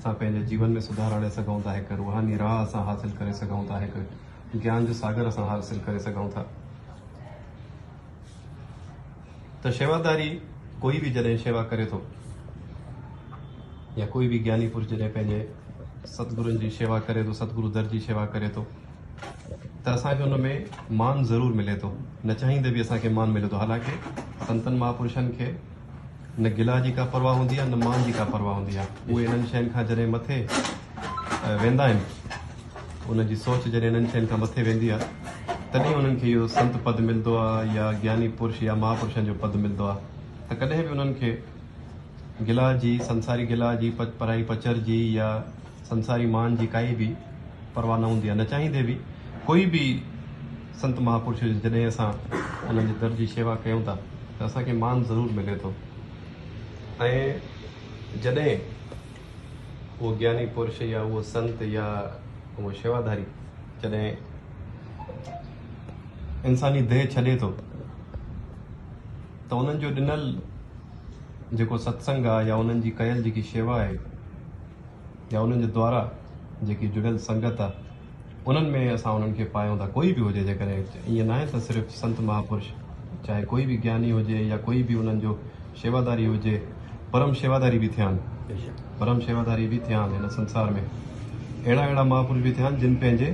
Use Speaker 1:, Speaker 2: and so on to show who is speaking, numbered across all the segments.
Speaker 1: असां पंहिंजे जीवन में सुधार आणे सघूं था, हिकु रूहानी राह असां हासिल करे सघूं था, हिकु ज्ञान जो सागर असां हासिल करे सघूं था। त शेवादारी कोई भी जॾहिं शेवा करे थो या कोई भी ज्ञानी पुरुष जॾहिं पंहिंजे सतगुरुनि जी शेवा करे थो, सतगुरु दर जी शेवा करे थो, त असांखे हुन में मान ज़रूरु मिले थो, न चाहींदे बि असांखे मान मिले थो। हालांकि संतनि महापुरुषनि खे न गिला जी का परवाह हूंदी आहे, न मान जी का परवाह हूंदी आहे। उहे इन्हनि शयुनि खां जॾहिं मथे वेंदा आहिनि, उनजी सोच जॾहिं इन्हनि शयुनि खां मथे वेंदी आहे, तॾहिं उन्हनि खे इहो संत पद मिलंदो आहे या ज्ञानी पुरुष या महापुरुषनि जो पद मिलंदो आहे। त कॾहिं बि उन्हनि खे गिला जी, संसारी गिला जी, पराई पचर जी या संसारी मान जी काई बि परवाह न हूंदी आहे, न चाहींदे बि। कोई बि संत महापुरुष जॾहिं असां उन्हनि जे दर जी शेवा कयूं था त असांखे मान ज़रूरु मिले थो। ऐं जॾहिं उहो ज्ञानी पुरुष या उहो संत या उहो शेवाधारी जॾहिं इंसानी देह छॾे थो, त उन्हनि जो ॾिनल जेको सत्संग आहे या उन्हनि जी कयल जेकी शेवा आहे या उन्हनि जे द्वारा जेकी जुड़ियल संगत आहे, उन्हनि में असां उन्हनि खे पायूं था। कोई बि हुजे, जेकॾहिं ईअं न आहे त सिर्फ़ु संत महापुरुष, चाहे कोई भी ज्ञानी हुजे या कोई भी उन्हनि जो शेवादारी हुजे, परम शेवादारी बि थिया आहिनि, परम शेवादारी बि थिया आहिनि हिन संसार में। अहिड़ा महापुरुष बि थिया आहिनि जिन पंहिंजे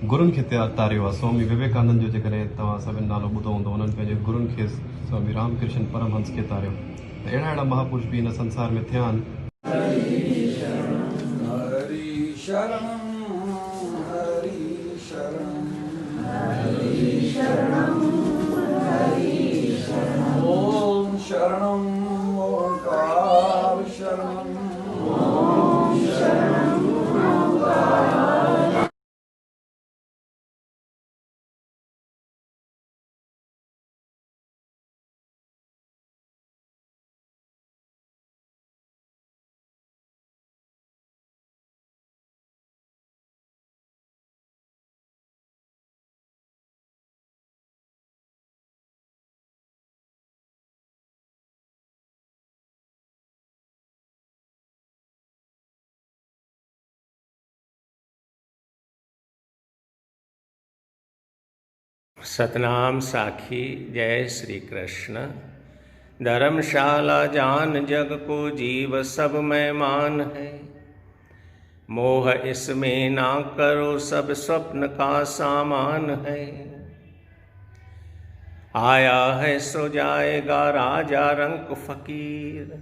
Speaker 1: गुरुनि खे तारियो आहे। स्वामी विवेकानंद जो जेकॾहिं तव्हां सभिनि नालो ॿुधो हूंदो, उन्हनि पंहिंजे गुरुनि खे स्वामी रामकृष्ण परमहंस खे तारियो। त अहिड़ा महापुरुष बि हिन संसार में थिया आहिनि।
Speaker 2: हरि शरणं हरि शरणं हरि शरणं हरि शरणं ओम शरणं ओंकार शरणं ओम शरणं ओंकार।
Speaker 3: सतनाम साखी। जय श्री कृष्ण। धर्मशाला जान जग को जीव सब मेहमान है, मोह इसमें ना करो सब स्वप्न का सामान है। आया है सो जाएगा राजा रंक फकीर,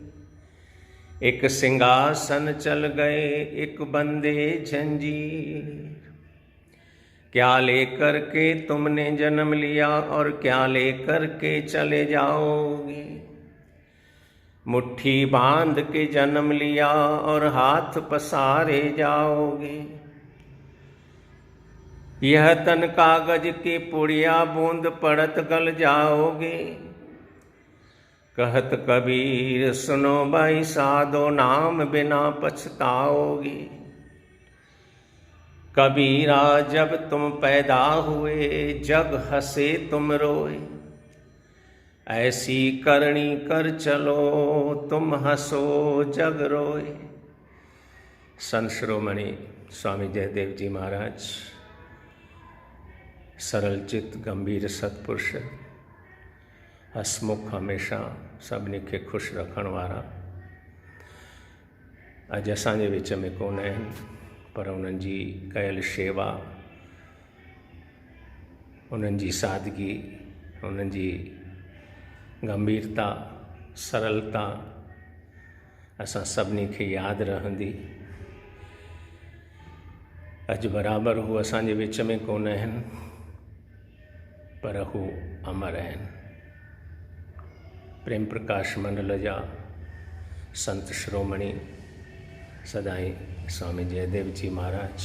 Speaker 3: एक सिंहासन चल गए एक बंदे जंजीर। क्या लेकर के तुमने जन्म लिया और क्या लेकर के चले जाओगे। मुट्ठी बांध के जन्म लिया और हाथ पसारे जाओगे। यह तन कागज के पुड़िया बूंद पड़त गल जाओगे। कहत कबीर सुनो भाई साधो नाम बिना पछताओगे। कबीरा जब तुम पैदा हुए जग हंसे तुम रोए, ऐसी करनी कर चलो तुम हंसो जग रोए। संत शिरोमणि स्वामी जयदेव जी महाराज सरल चित गंभीर सत्पुरुष, हसमुख, हमेशा सभिनी खे खुश रखण वारा, अॼु असांजे विच में कोन आहिनि, पर उन्हनि जी कयल शेवा, उन्हनि जी सादगी, उन्हनि जी गंभीरता, सरलता असां सभिनी खे यादि रहंदी। अॼु बराबरि हू असांजे विच में कोन आहिनि, पर हू अमर आहिनि। प्रेम प्रकाश मंडल जा संत शिरोमणि सदाई स्वामी जयदेव जी महाराज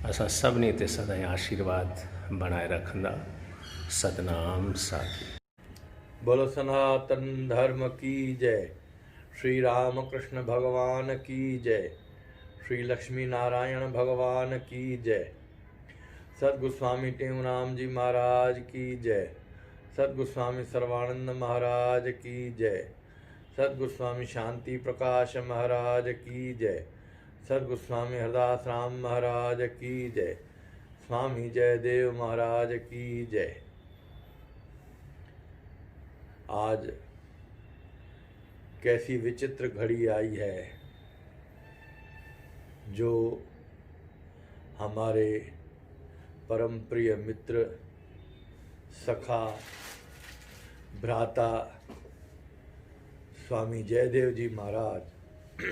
Speaker 3: असां सभिनी ते सदाई आशीर्वाद बनाए रखंदा। सतनाम साखी।
Speaker 4: बोलो सनातन धर्म की जय। श्री राम कृष्ण भगवान की जय। श्री लक्ष्मी नारायण भगवान की जय। सद्गुस्वामी टेऊराम जी महाराज की जय। सद्गुस्वामी सर्वानंद महाराज की जय। सद्गुरु स्वामी शांति प्रकाश महाराज की जय। सद्गुरु स्वामी हरदास राम महाराज की जय। स्वामी जयदेव महाराज की जय। आज कैसी विचित्र घड़ी आई है जो हमारे परम प्रिय मित्र, सखा, भ्राता स्वामी जयदेव जी महाराज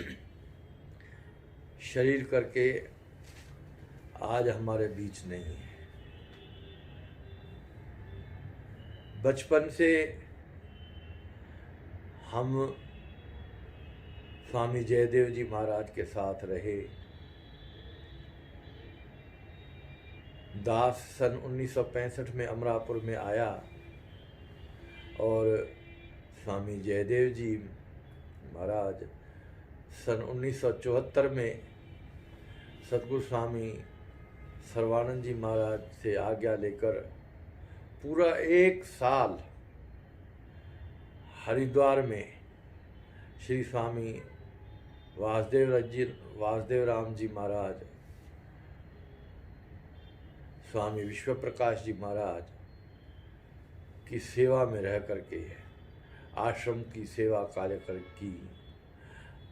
Speaker 4: शरीर करके आज हमारे बीच नहीं है। बचपन से हम स्वामी जयदेव जी महाराज के साथ रहे। दास सन 1965 में अमरापुर में आया और स्वामी जयदेव जी महाराज सन 1974 में सतगुरु स्वामी सर्वानंद जी महाराज से आज्ञा लेकर पूरा 1 साल हरिद्वार में श्री स्वामी वासुदेव राम जी महाराज, स्वामी विश्व प्रकाश जी महाराज की सेवा में रह करके आश्रम की सेवा कार्य कर की।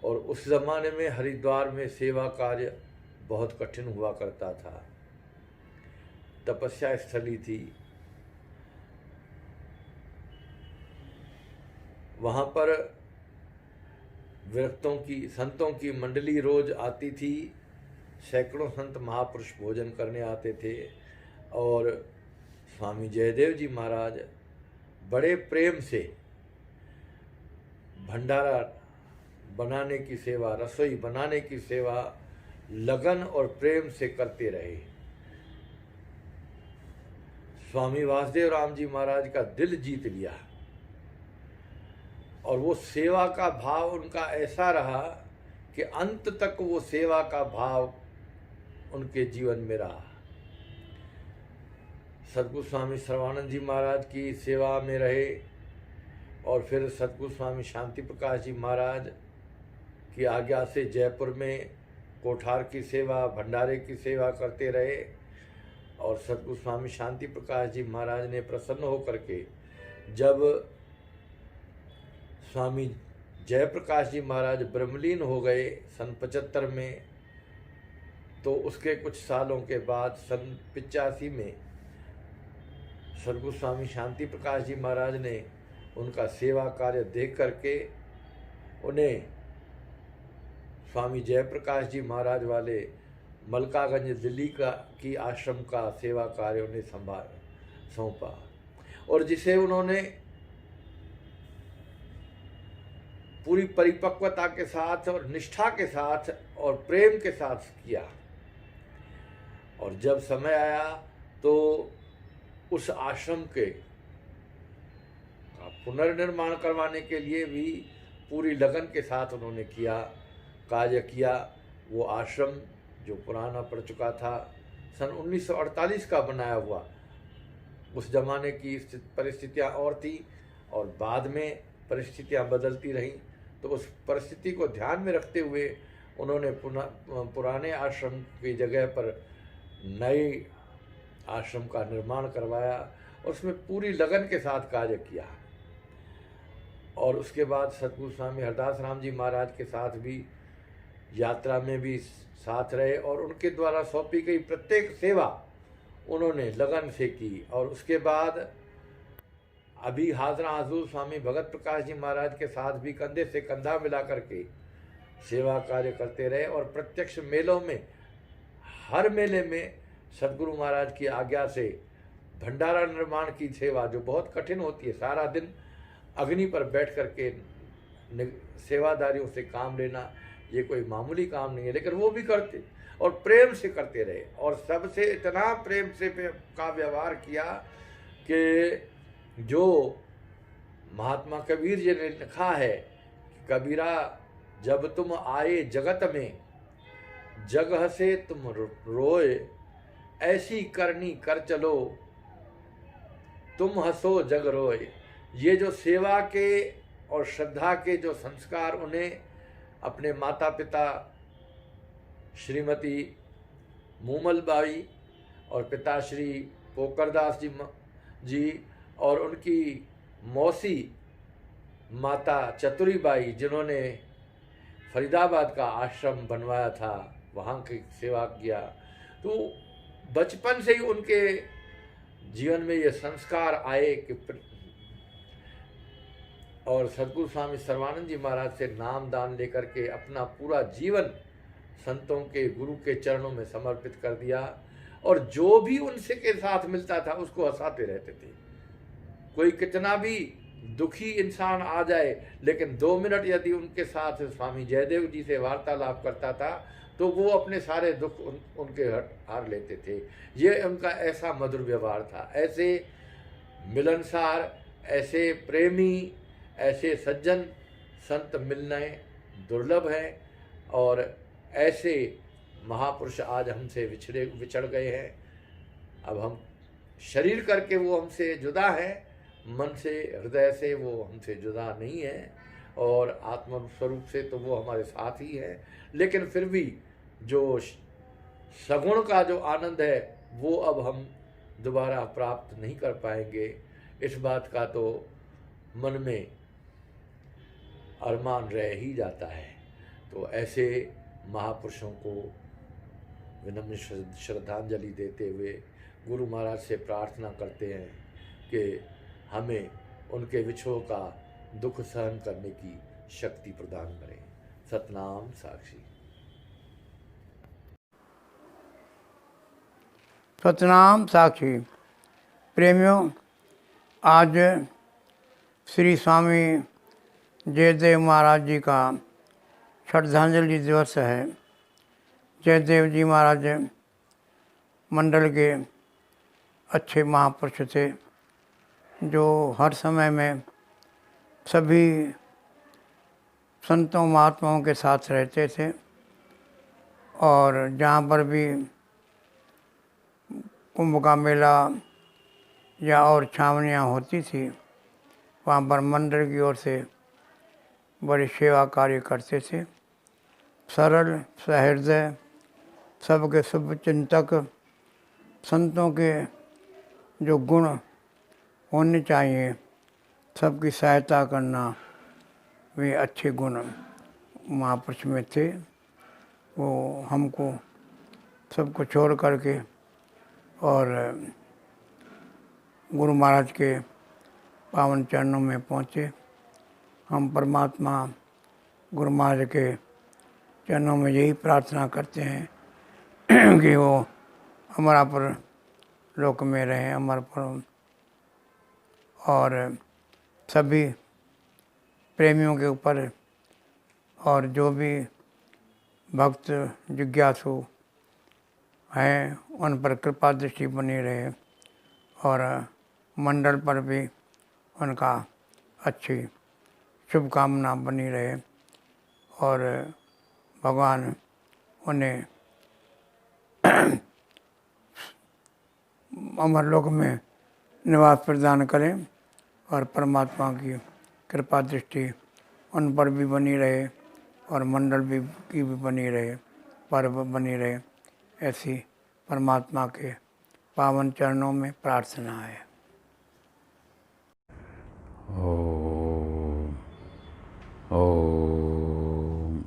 Speaker 4: और उस ज़माने में हरिद्वार में सेवा कार्य बहुत कठिन हुआ करता था। तपस्या स्थली थी। वहाँ पर विरक्तों की, संतों की मंडली रोज आती थी। सैकड़ों संत महापुरुष भोजन करने आते थे और स्वामी जयदेव जी महाराज बड़े प्रेम से भंडारा बनाने की सेवा, रसोई बनाने की सेवा लगन और प्रेम से करते रहे। स्वामी वासुदेव राम जी महाराज का दिल जीत लिया और वो सेवा का भाव उनका ऐसा रहा कि अंत तक वो सेवा का भाव उनके जीवन में रहा। सद्गुरु स्वामी सर्वानंद जी महाराज की सेवा में रहे और फिर सद्गुरु स्वामी शांति प्रकाश जी महाराज की आज्ञा से जयपुर में कोठार की सेवा, भंडारे की सेवा करते रहे। और सद्गुरु स्वामी शांति प्रकाश जी महाराज ने प्रसन्न होकर के जब स्वामी जयप्रकाश जी महाराज ब्रह्मलीन हो गए सन 75 में, तो उसके कुछ सालों के बाद सन 85 में सद्गुरु स्वामी शांति प्रकाश जी महाराज ने उनका सेवा कार्य देख करके उन्हें स्वामी जयप्रकाश जी महाराज वाले मलकागंज दिल्ली की आश्रम का सेवा कार्य उन्हें सौंपा और जिसे उन्होंने पूरी परिपक्वता के साथ और निष्ठा के साथ और प्रेम के साथ किया। और जब समय आया तो उस आश्रम के पुनर्निर्माण करवाने के लिए भी पूरी लगन के साथ उन्होंने कार्य किया। वो आश्रम जो पुराना पड़ चुका था, सन 1948 का बनाया हुआ, उस जमाने की परिस्थितियाँ और थी और बाद में परिस्थितियाँ बदलती रहीं, तो उस परिस्थिति को ध्यान में रखते हुए उन्होंने पुराने आश्रम की जगह पर नए आश्रम का निर्माण करवाया और उसमें पूरी लगन के साथ कार्य किया। और उसके बाद सतगुरु स्वामी हरदास राम जी महाराज के साथ भी यात्रा में भी साथ रहे और उनके द्वारा सौंपी गई प्रत्येक सेवा उन्होंने लगन से की। और उसके बाद अभी हाजरा हजूर स्वामी भगत प्रकाश जी महाराज के साथ भी कंधे से कंधा मिला करके सेवा कार्य करते रहे और प्रत्यक्ष मेलों में, हर मेले में सद्गुरु महाराज की आज्ञा से भंडारा निर्माण की सेवा जो बहुत कठिन होती है, सारा दिन अग्नि पर बैठ करके सेवादारियों से काम लेना, ये कोई मामूली काम नहीं है, लेकिन वो भी करते और प्रेम से करते रहे और सबसे इतना प्रेम से का व्यवहार किया कि जो महात्मा कबीर जी ने लिखा है, कबीरा जब तुम आए जगत में जग हसे तुम रोए, ऐसी करनी कर चलो तुम हंसो जग रोए। ये जो सेवा के और श्रद्धा के जो संस्कार उन्हें अपने माता पिता श्रीमती मूमल बाई और पिता श्री पोकरदास जी और उनकी मौसी माता चतुरी बाई, जिन्होंने फरीदाबाद का आश्रम बनवाया था, वहाँ की सेवा किया। तो बचपन से ही उनके जीवन में ये संस्कार आए कि और सद्गुरु स्वामी सर्वानंद जी महाराज से नाम दान लेकर के अपना पूरा जीवन संतों के गुरु के चरणों में समर्पित कर दिया। और जो भी उनसे के साथ मिलता था उसको हंसाते रहते थे। कोई कितना भी दुखी इंसान आ जाए, लेकिन 2 मिनट यदि उनके साथ स्वामी जयदेव जी से वार्तालाप करता था तो वो अपने सारे दुख उनके हार लेते थे। ये उनका ऐसा मधुर व्यवहार था। ऐसे मिलनसार, ऐसे प्रेमी, ऐसे सज्जन संत मिलने दुर्लभ हैं। और ऐसे महापुरुष आज हमसे विछड़ गए हैं। अब हम शरीर करके वो हमसे जुदा हैं, मन से, हृदय से वो हमसे जुदा नहीं है, और आत्म स्वरूप से तो वो हमारे साथ ही है। लेकिन फिर भी जो सगुण का जो आनंद है वो अब हम दोबारा प्राप्त नहीं कर पाएंगे। इस बात का तो मन में अरमान रह ही जाता है। तो ऐसे महापुरुषों को विनम्र श्रद्धांजलि देते हुए गुरु महाराज से प्रार्थना करते हैं कि हमें उनके विछोह का दुख सहन करने की शक्ति प्रदान करें। सतनाम साक्षी।
Speaker 5: सतनाम साक्षी। प्रेमियों, आज श्री स्वामी जयदेव महाराज जी का श्रद्धांजलि दिवस है। जयदेव जी महाराज मंडल के अच्छे महापुरुष थे, जो हर समय में सभी संतों महात्माओं के साथ रहते थे। और जहाँ पर भी कुंभ का मेला या और छावनियाँ होती थी, वहाँ पर मंदिर की ओर से बड़ी सेवा कार्य करते थे। सरल, सहृदय, सबके शुभ चिंतक, संतों के जो गुण होने चाहिए, सबकी सहायता करना, वे अच्छे गुण महापुरुष में थे। वो हमको सबको छोड़ करके और गुरु महाराज के पावन चरणों में पहुँचे। हम परमात्मा गुरु महाराज के चरणों में यही प्रार्थना करते हैं कि वो अमरापुर लोक में रहें, अमरपुर। और सभी प्रेमियों के ऊपर और जो भी भक्त जिज्ञासु हैं उन पर कृपा दृष्टि बनी रहे, और मंडल पर भी उनका अच्छी शुभकामना बनी रहे, और भगवान उन्हें अमरलोक में निवास प्रदान करें, और परमात्मा की कृपा दृष्टि उन पर भी बनी रहे, और मंडल भी की भी बनी रहे, पर्व बनी रहे। ऐसी परमात्मा के पावन चरणों में प्रार्थना है।
Speaker 6: ओम ओम।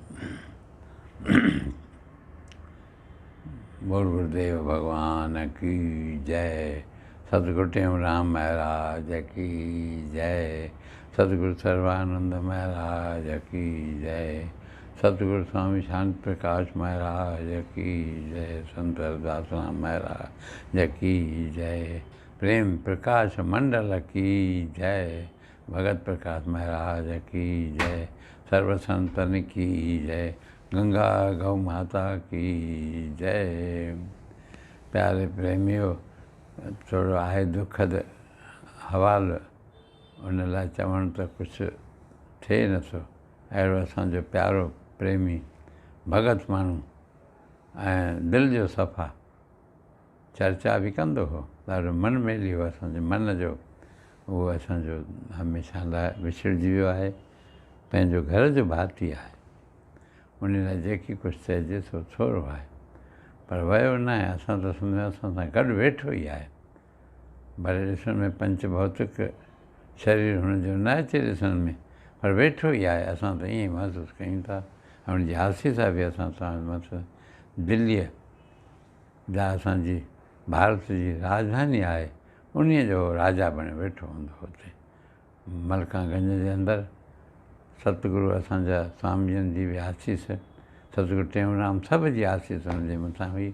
Speaker 6: बोल गुरुदेव भगवान की जय। सतगुरु टेमराम महाराज की जय। सतगुरु सर्वानंद महाराज की जय। सतगुरु स्वामी शांत प्रकाश महाराज की जय। संत हरदास राम महाराज की जय। प्रेम प्रकाश मंडल की जय। भगत प्रकाश महाराज की जय। सर्व संतन की जय। गंगा गौ माता की जय। प्यारे प्रेमियों, थोड़ो आहे दुखद हवाल, उन लाइ चवण त कुझु थिए नथो। अहिड़ो असांजो प्यारो प्रेमी भगत माण्हू ऐं दिलि जो सफ़ा, चर्चा बि कंदो हो, ॾाढो मनमेली हो असांजे मन जो, उहो असांजो हमेशह लाइ विछड़जी वियो आहे। पंहिंजो घर जो भाती आहे, उन लाइ जेकी कुझु चइजे सो थोरो आहे, पर वियो न आहे। असां त सम्झो असां सां गॾु वेठो ई आहे, भले ॾिसण में पंच भौतिक शरीर हुनजो न अचे ॾिसण में, पर वेठो ई आहे। असां त ईअं ई महसूसु कयूं था। ऐं हुनजी आसीसा बि असां सां मतिलबु दिल्लीअ जा असांजी भारत जी राजधानी आहे, उन जो राजा बणे वेठो हूंदो हुते मलकागंज जे अंदरि। सतगुरू असांजा स्वामीजन जी बि आसीस, सतगुरू टेऊंराम सभ जी आसीस हुनजे मथां हुई।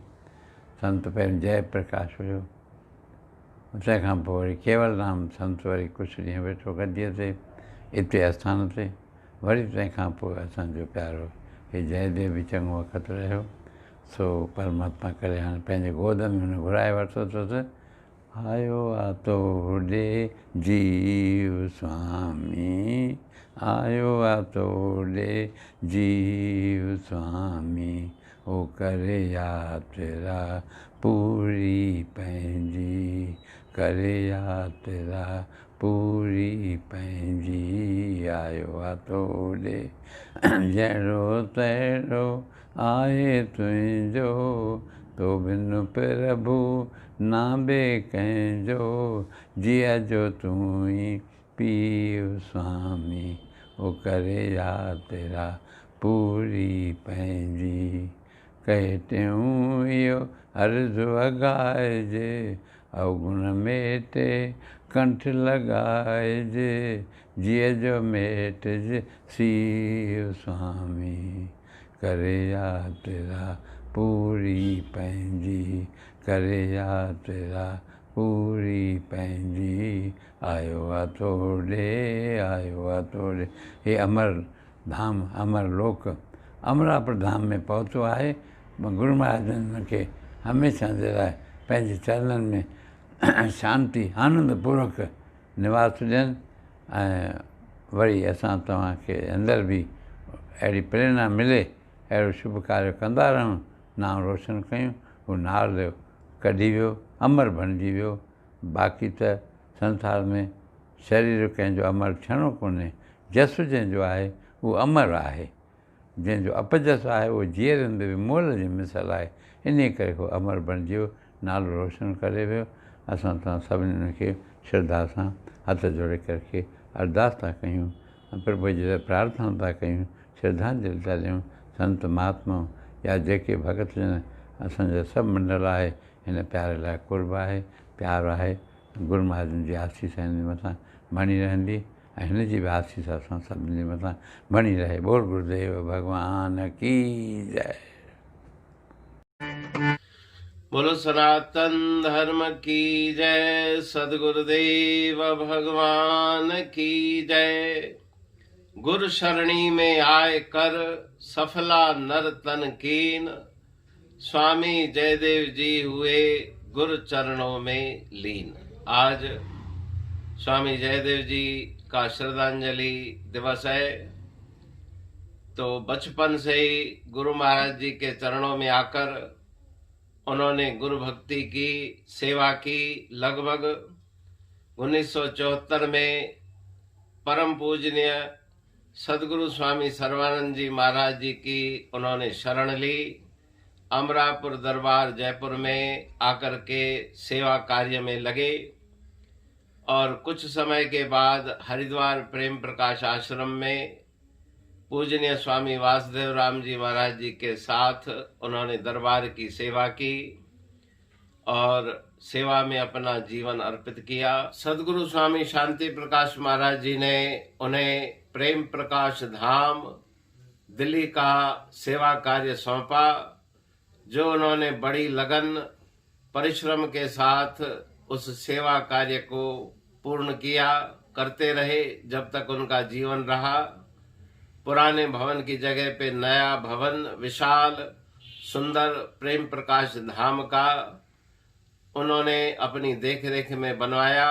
Speaker 6: संत पहिरियों जयप्रकाश हुयो, तंहिंखां पोइ वरी केवलराम संत वरी कुझु ॾींहं वेठो गद्दीअ ते इते आस्थान ते। वरी तंहिंखां पोइ असांजो प्यारो हे जयदेव बि चङो वक़्तु रहियो। सो परमात्मा करे हाणे पंहिंजे गोद में हुन घुराए वरितो अथसि। आयो आहे तोॾे जीव स्वामी, आयो आहे तोॾे जीव स्वामी, ओ करे यात्रा पूरी पंहिंजी, करे यात्रा पूरी पंहिंजी। आयो आहे तोॾे जहिड़ो तहिड़ो आहे तुंहिंजो, तो बिन प्रभु नाबे कंहिंजो, जिया जो तूं ई पीउ स्वामी, ओ करे यात्रा पूरी पंहिंजी। कहे टियूं इहो अर्ज़ु अॻाइजे, अवगुण मेटे कंठ लॻाइजे, जिया जो मेटिजे सीउ स्वामी, करे यात्रा पूरी पंहिंजी, करे यात्रा पूरी पंहिंजी। आयो आहे तोॾे, आयो आहे तोॾे। हे अमर धाम, अमर लोक अमरापुर धाम में पहुतो आहे। गुरू महाराजनि खे हमेशह जे लाइ पंहिंजे चरणनि में शांती आनंदपूर्वक निवास ॾियनि। ऐं वरी असां तव्हांखे अंदरि बि अहिड़ी प्रेरणा मिले, अहिड़ो शुभ कार्य कंदा रहूं, नाम रोशन कयूं। हू नालो कढी वियो, अमर बणिजी वियो। बाक़ी त संसार में शरीर कंहिंजो अमर थियणो कोन्हे, जस जंहिंजो आहे उहो अमर आहे, जंहिंजो अपजस आहे उहो जीअरनि में बि मोल जी मिसाल आहे। इन करे उहो अमर बणिजी वियो, नालो रोशन करे वियो। असां तव्हां सभिनीनि खे श्रद्धा सां हथ जोड़े करे अरदास था कयूं, प्रभु जी प्रार्थना था कयूं, श्रद्धांजलि था ॾियूं। संत महात्मा या जेके भगत जन असांजा सभु मंडल आहे, हिन प्यारे लाइ कुर्ब आहे, प्यारु आहे। गुरू महाराजनि जी आसीस हिन मथां बणी रहंदी, ऐं हिन जी बि आसीस असां सभिनी जे मथां बणी रहे। बोल गुरुदेव भगवान की जय।
Speaker 3: बोलो सनातन धर्म की जय, सदगुरुदेव भगवान की जय। गुरु शरणी में आए कर सफला नर तन कीन, स्वामी जयदेव जी हुए गुरु चरणों में लीन। आज स्वामी जयदेव जी का श्रद्धांजलि दिवस है। तो बचपन से ही गुरु महाराज जी के चरणों में आकर उन्होंने गुरु भक्ति की सेवा की। लगभग 1974 में परम पूजनीय सदगुरु स्वामी सर्वानंद जी महाराज जी की उन्होंने शरण ली। अमरापुर दरबार जयपुर में आकर के सेवा कार्य में लगे और कुछ समय के बाद हरिद्वार प्रेम प्रकाश आश्रम में पूजनीय स्वामी वासुदेव राम जी महाराज जी के साथ उन्होंने दरबार की सेवा की और सेवा में अपना जीवन अर्पित किया। सदगुरु स्वामी शांति प्रकाश महाराज जी ने उन्हें प्रेम प्रकाश धाम दिल्ली का सेवा कार्य सौंपा, जो उन्होंने बड़ी लगन परिश्रम के साथ उस सेवा कार्य को पूर्ण किया, करते रहे जब तक उनका जीवन रहा। पुराने भवन की जगह पे नया भवन विशाल सुंदर प्रेम प्रकाश धाम का उन्होंने अपनी देखरेख में बनवाया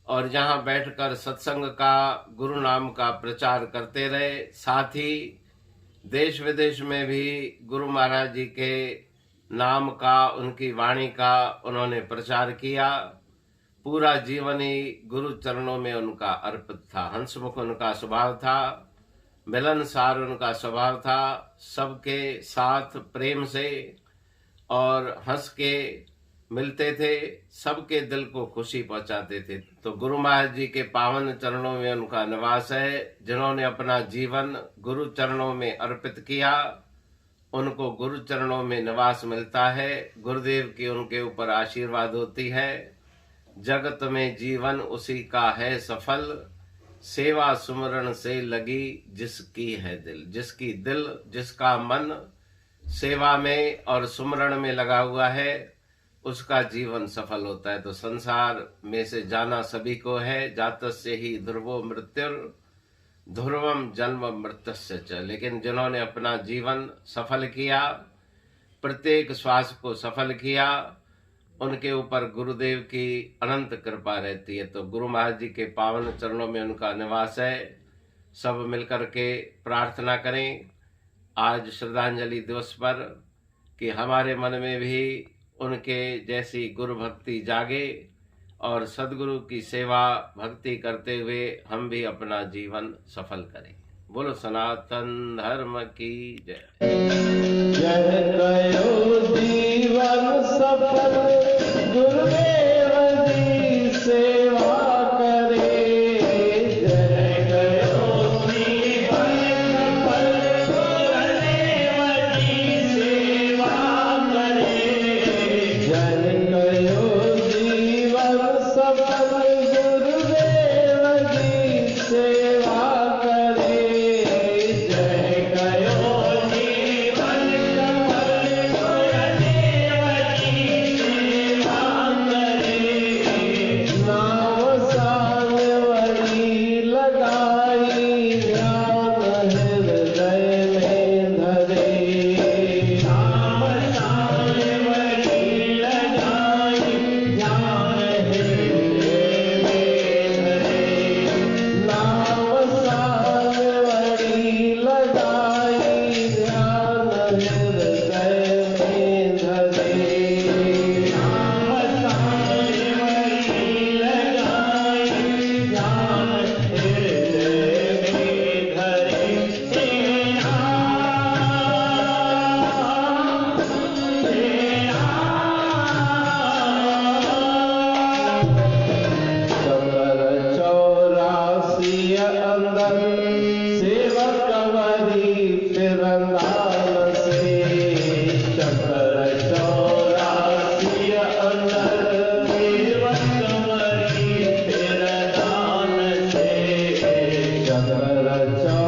Speaker 3: और जहां बैठकर सत्संग का गुरु नाम का प्रचार करते रहे। साथ ही देश विदेश में भी गुरु महाराज जी के नाम का, उनकी वाणी का उन्होंने प्रचार किया। पूरा जीवन ही गुरु चरणों में उनका अर्पित था। हंसमुख उनका स्वभाव था। मिलनसार उनका स्वभाव था। सबके साथ प्रेम से और हंस के मिलते थे, सबके दिल को खुशी पहुंचाते थे। तो गुरु महाराज जी के पावन चरणों में उनका निवास है। जिन्होंने अपना जीवन गुरु चरणों में अर्पित किया, उनको गुरु चरणों में निवास मिलता है। गुरुदेव की उनके ऊपर आशीर्वाद होती है। जगत में जीवन उसी का है सफल, सेवा सुमरण से लगी जिसकी है दिल। जिसकी दिल, जिसका मन सेवा में और सुमरण में लगा हुआ है, उसका जीवन सफल होता है। तो संसार में से जाना सभी को है। जातस्य ही ध्रुवो मृत्युर ध्रुवम जन्म मृत्युस्य च। लेकिन जिन्होंने अपना जीवन सफल किया, प्रत्येक श्वास को सफल किया, उनके ऊपर गुरुदेव की अनंत कृपा रहती है। तो गुरु महाराज जी के पावन चरणों में उनका निवास है। सब मिलकर के प्रार्थना करें आज श्रद्धांजलि दिवस पर कि हमारे मन में भी उनके जैसी गुरु भक्ति जागे और सदगुरु की सेवा भक्ति करते हुए हम भी अपना जीवन सफल करें। बोलो सनातन धर्म की जय।
Speaker 7: जय कयो जीवन सफल, गुरुदेव जी सेवा करे। जय कयो जीवन सफल, गुरुदेव जी सेवा करे। जय कयो जीवन सफल, गुरुदेव जी सेवा करे। जय कयो चक्र